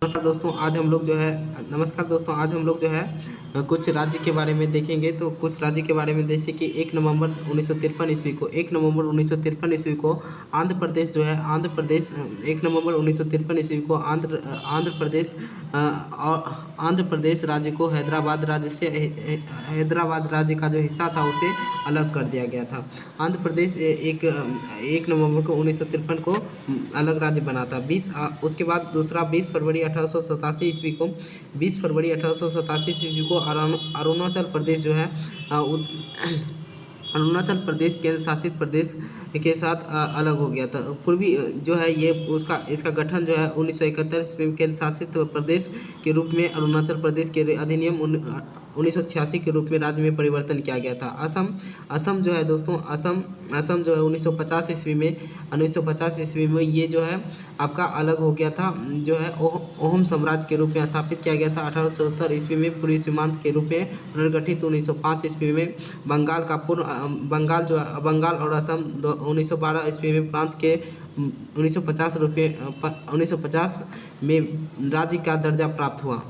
नमस्कार दोस्तों, आज हम लोग जो है कुछ राज्य के बारे में देखेंगे। तो कुछ राज्य के बारे में जैसे कि 1 नवंबर 1953 ईस्वी को 1 नवंबर 1953 ईस्वी को आंध्र प्रदेश जो है आंध्र प्रदेश 1 नवंबर 1953 ईस्वी को आंध्र प्रदेश राज्य को हैदराबाद राज्य का जो हिस्सा था उसे अलग कर दिया गया था। आंध्र प्रदेश 1 नवंबर को 1953 को अलग राज्य बना था। उसके बाद दूसरा 20 फरवरी 1887 ईस्वी को अरुणाचल प्रदेश जो है अरुणाचल प्रदेश केंद्र शासित प्रदेश के साथ अलग हो गया था। पूर्वी जो है ये इसका गठन जो है 1971 ईस्वी में केंद्र शासित प्रदेश के रूप में अरुणाचल प्रदेश के अधिनियम 1986 के रूप में राज्य में परिवर्तन किया गया था। असम जो है दोस्तों असम जो है 1950 ईस्वी में ये जो है आपका अलग हो गया था, जो है ओहम साम्राज्य के रूप में स्थापित किया गया था। 1877 ईस्वी में पूर्वी सीमांत के रूप में पुनर्गठित। 1905 ईस्वी में बंगाल और असम 1912 ईस्वी में प्रांत के 1950 में राज्य का दर्जा प्राप्त हुआ।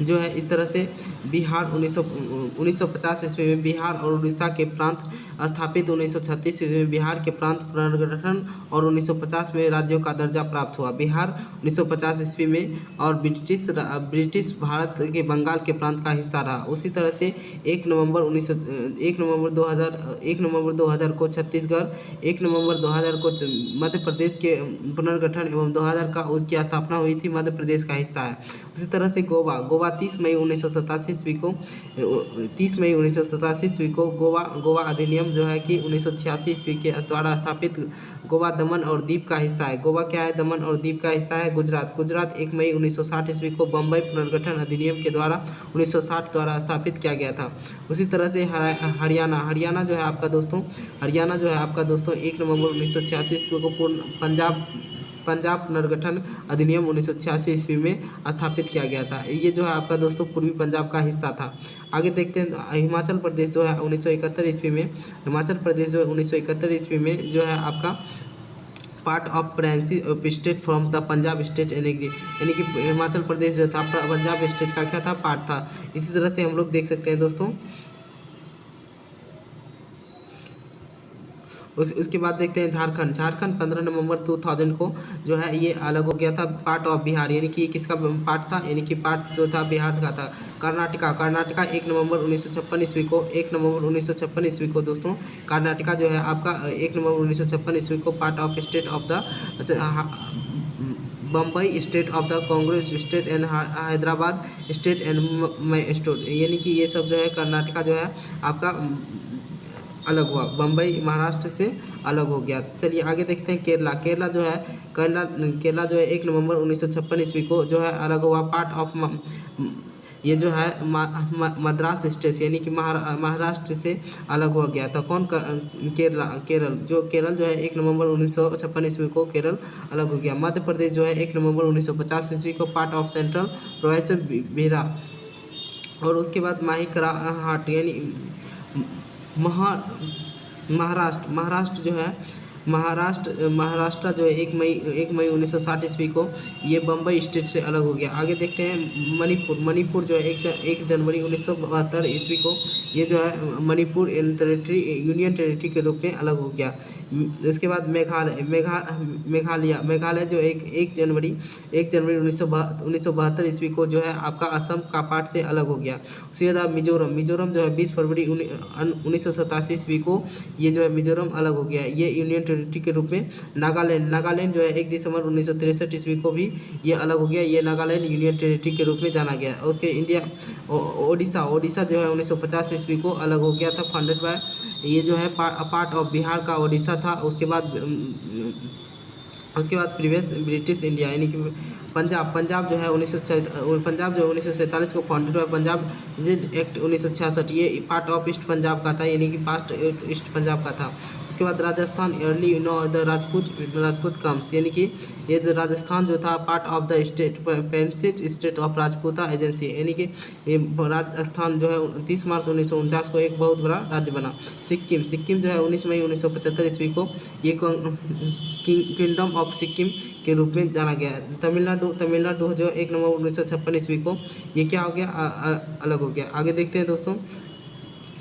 जो है इस तरह से बिहार 1950 ईस्वी में बिहार और उड़ीसा के प्रांत स्थापित। 1936 ईस्वी में बिहार के प्रांत पुनर्गठन और 1950 में राज्यों का दर्जा प्राप्त हुआ। बिहार 1950 ईस्वी में और ब्रिटिश भारत के बंगाल के प्रांत का हिस्सा रहा। उसी तरह से 1 नवंबर 2000 को छत्तीसगढ़, 1 नवंबर 2000 को मध्य प्रदेश के पुनर्गठन एवं 2000 का उसकी स्थापना हुई थी, मध्य प्रदेश का हिस्सा है। उसी तरह से गोवा 30 मई 1987 ईस्वी को गोवा अधिनियम जो है कि 1986 ईस्वी के द्वारा स्थापित गोवा दमन और दीप का हिस्सा है। गोवा क्या है? दमन और दीप का हिस्सा है। गुजरात 1 मई 1960 ईस्वी को बम्बई पुनर्गठन अधिनियम के द्वारा 1960 द्वारा स्थापित किया गया था। उसी तरह से हरियाणा जो है आपका दोस्तों 1 नवंबर 1986 ईस्वी को पंजाब पुनर्गठन अधिनियम 1986 ईस्वी में स्थापित किया गया था। ये जो है आपका दोस्तों पूर्वी पंजाब का हिस्सा था। आगे देखते हैं हिमाचल प्रदेश जो है 1971 ईस्वी में जो है आपका part of Princy state from the Punjab state यानी कि हिमाचल प्रदेश जो था पंजाब स्टेट का क्या था? पार्ट था। इसी तरह से हम लोग देख सकते हैं दोस्तों उसके बाद देखते हैं झारखंड 15 नवंबर 2000 को जो है ये अलग हो गया था, पार्ट ऑफ बिहार, यानी कि किसका पार्ट था? यानी कि पार्ट जो था बिहार का था। कर्नाटका 1 नवंबर 1956 ईस्वी को दोस्तों कर्नाटका जो है आपका 1 नवंबर 1956 ईस्वी को part of state of the Bombay state of the Congress state and Hyderabad state and Mysore, यानी कि ये सब जो है कर्नाटका जो है आपका अलग हुआ, बम्बई महाराष्ट्र से अलग हो गया। चलिए आगे देखते हैं केरला जो है 1 नवंबर 1956 ईस्वी को जो है अलग हुआ, पार्ट ऑफ ये जो है मद्रास स्टेट यानी कि महाराष्ट्र से अलग हो गया था। कौन? केरल जो है 1 नवंबर 1956 ईस्वी को केरल अलग हो गया। मध्य प्रदेश जो है 1 नवंबर 1950 ईस्वी को part of central province Bihar. और उसके बाद माहिकराहाट यानी महाराष्ट्र जो है महाराष्ट्र जो है 1 मई 1960 ईस्वी को ये बम्बई स्टेट से अलग हो गया। आगे देखते हैं मणिपुर जो है 1 जनवरी 1972 ईस्वी को ये जो है मणिपुर यूनियन टेरिटरी के रूप में अलग हो गया। उसके बाद मेघालय जो 1 जनवरी 1972 ईस्वी को जो है आपका असम का पार्ट से अलग हो गया। उसके बाद मिजोरम जो है 20 फरवरी 1987 ईस्वी को ये जो है मिजोरम अलग हो गया, ये यूनियन टेरिटरी के रूप में। नागालैंड जो है 1 दिसंबर 1963 ईस्वी को भी ये अलग हो गया, ये नागालैंड यूनियन टेरिटरी के रूप में जाना गया। उसके ओडिशा जो है 1950 ईस्वी को अलग हो गया था, फंडेड बाय ये जो है पार्ट ऑफ बिहार का ओडिशा था। उसके बाद प्रीवियस ब्रिटिश इंडिया यानी कि पंजाब जो है 1947 को फाउंडेड हुआ, पंजाब एक्ट 1966 ये पार्ट ऑफ ईस्ट पंजाब का था, यानी कि पास्ट ईस्ट पंजाब का था। उसके बाद Rajasthan early the Rajput comes, यानी कि ये राजस्थान जो था part of the state of Rajputana agency, यानी कि ये राजस्थान जो है 30 मार्च 1949 को एक बहुत बड़ा राज्य बना। सिक्किम जो है 19 मई 1975 ईस्वी को ये किंगडम ऑफ सिक्किम के रूप में जाना गया है। तमिलनाडु जो 1 नवंबर 1956 ईस्वी को ये क्या हो गया, अलग हो गया। आगे देखते हैं दोस्तों।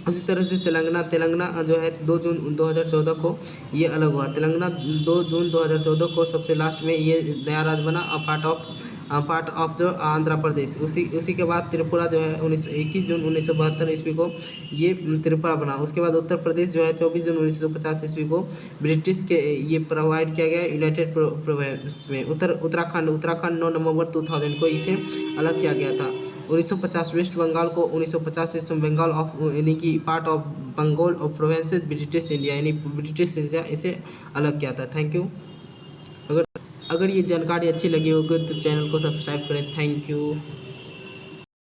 उसी तरह से तेलंगाना जो है 2 जून 2014 को ये अलग हुआ। तेलंगाना 2 जून 2014 को सबसे लास्ट में ये नया राज्य बना, पार्ट ऑफ जो आंध्र प्रदेश। उसी के बाद त्रिपुरा जो है 21 जून 1972 ईस्वी को ये त्रिपुरा बना। उसके बाद उत्तर प्रदेश जो है 24 जून 1950 ईस्वी को ब्रिटिश के ये प्रोवाइड किया गया यूनाइटेड प्रोविंस में। उत्तराखंड 9 नवंबर 2000 को इसे अलग किया गया था। 1950 वेस्ट बंगाल को 1950 ईस्ट बंगाल ऑफ यानी कि part of Bengal of province British India यानी ब्रिटिश इंडिया इसे अलग किया था। Thank you. अगर ये जानकारी अच्छी लगी होगी तो चैनल को सब्सक्राइब करें। Thank you.